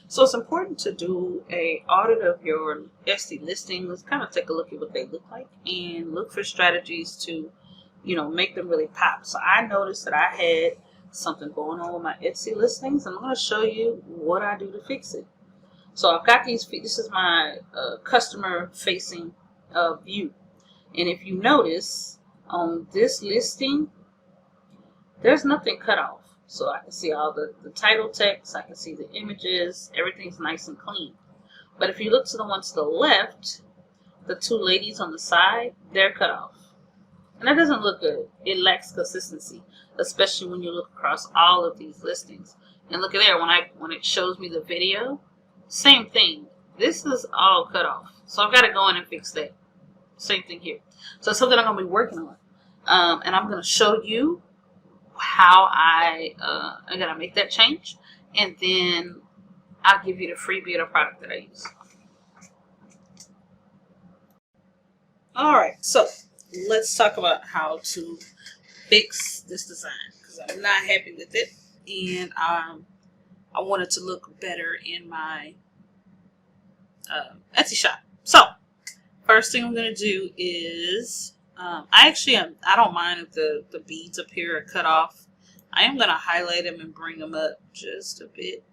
So it's important to do a audit of your Etsy listing. Let's kind of take a look at what they look like and look for strategies to, make them really pop. So I noticed that I had something going on with my Etsy listings, and I'm going to show you what I do to fix it. So I've got these. This is my customer facing view, and if you notice on this listing, there's nothing cut off. So I can see all the title text, I can see the images, everything's nice and clean. But if you look to the one to the left, the two ladies on the side, they're cut off. And that doesn't look good. It lacks consistency, especially when you look across all of these listings. And look at there, when it shows me the video, same thing. This is all cut off. So I've got to go in and fix that. Same thing here. So it's something I'm going to be working on. And I'm going to show you how I'm going to make that change. And then I'll give you the freebie of the product that I use. Alright, so let's talk about how to fix this design, because I'm not happy with it. And I want it to look better in my Etsy shop. So first thing I'm going to do is I don't mind if the beads up here are cut off. I am going to highlight them and bring them up just a bit.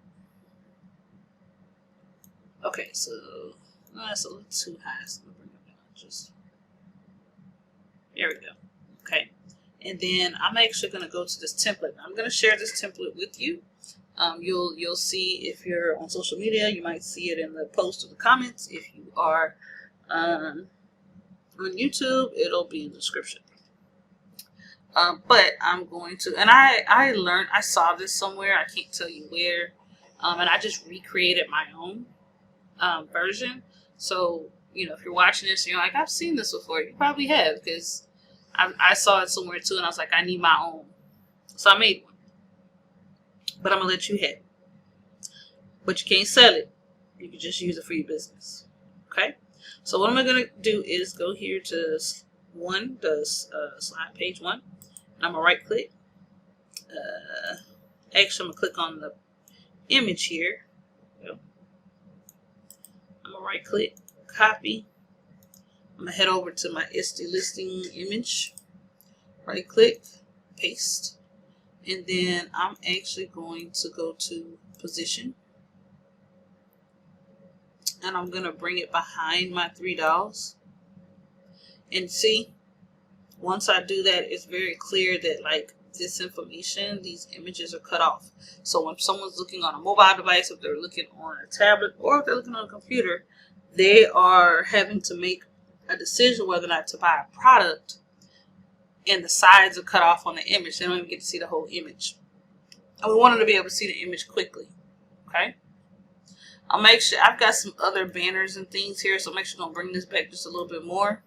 Okay, so that's a little too high, so I'm going to bring them down. Just there we go. Okay, and then I'm actually going to go to this template. I'm going to share this template with you. You'll see, if you're on social media, you might see it in the post or the comments. If you are on YouTube, it'll be in the description. But I'm going to, and I saw this somewhere, I can't tell you where, and I just recreated my own version. So, if you're watching this, you're like, I've seen this before. You probably have, because I saw it somewhere too, and I was like, I need my own. So I made one. But I'm going to let you have it. But you can't sell it. You can just use it for your business. Okay? So what I'm going to do is go here to slide page 1. And I'm going to right click. Actually, I'm going to click on the image here. I'm going to right click, copy. I'm going to head over to my Etsy listing image. Right click, paste. And then I'm actually going to go to position. And I'm going to bring it behind my 3 dolls. And see, once I do that, it's very clear that like this information, these images are cut off. So when someone's looking on a mobile device, if they're looking on a tablet, or if they're looking on a computer, they are having to make a decision whether or not to buy a product, and the sides are cut off on the image. They don't even get to see the whole image. And we want them to be able to see the image quickly. Okay? I'll make sure, I've got some other banners and things here, so make sure I'm going to bring this back just a little bit more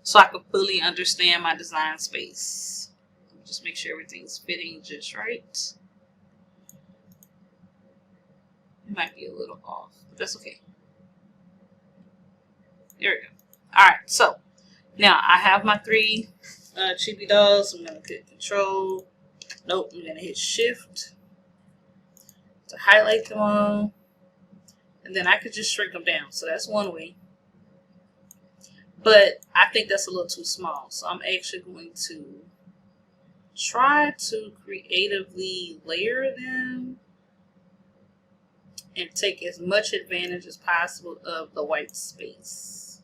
so I can fully understand my design space. Just make sure everything's fitting just right. It might be a little off, but that's okay. There we go. Alright, so now I have my 3 chibi dolls. I'm going to hit Control. Nope, I'm going to hit Shift to highlight them all. And then I could just shrink them down. So that's one way. But I think that's a little too small. So I'm actually going to try to creatively layer them and take as much advantage as possible of the white space.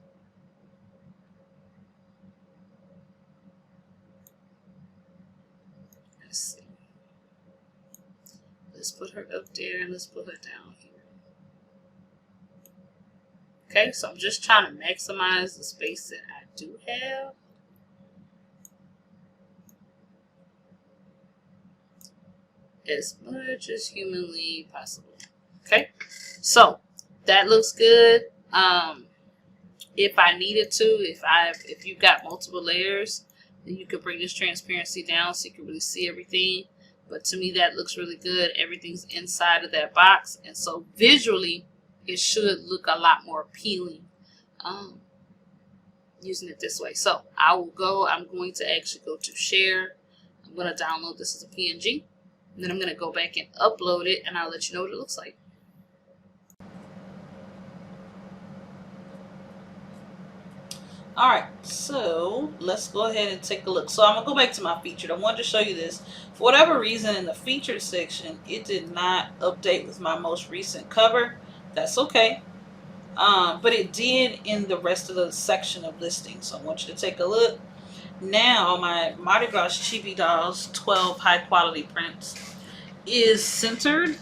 Let's see. Let's put her up there and let's put her down here. Okay, so I'm just trying to maximize the space that I do have. As much as humanly possible. Okay, so that looks good. If I needed to, if you've got multiple layers, then you could bring this transparency down so you can really see everything. But to me, that looks really good. Everything's inside of that box, and so visually, it should look a lot more appealing using it this way. So I'm going to actually go to share. I'm going to download this as a PNG. And then I'm going to go back and upload it, and I'll let you know what it looks like. All right, so let's go ahead and take a look. So I'm gonna go back to my featured. I wanted to show you this. For whatever reason, in the featured section, it did not update with my most recent cover. That's okay. But it did in the rest of the section of listings. So I want you to take a look. Now my Mardi Gras Chibi Dolls 12 high quality prints is centered,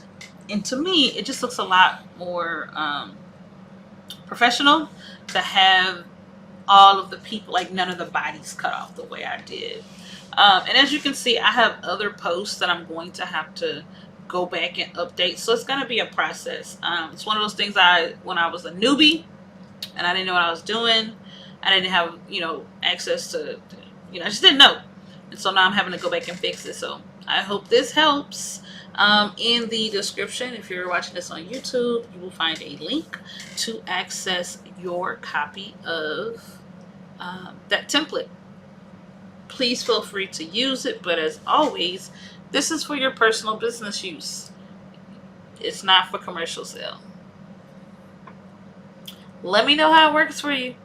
and to me it just looks a lot more professional to have all of the people, like none of the bodies cut off the way I did. And as you can see, I have other posts that I'm going to have to go back and update, so it's going to be a process. It's one of those things, when I was a newbie and I didn't know what I was doing, I didn't have access to I just didn't know, and so now I'm having to go back and fix it. So I hope this helps. In the description, if you're watching this on YouTube, you will find a link to access your copy of that template. Please feel free to use it, but as always, this is for your personal business use. It's not for commercial sale. Let me know how it works for you.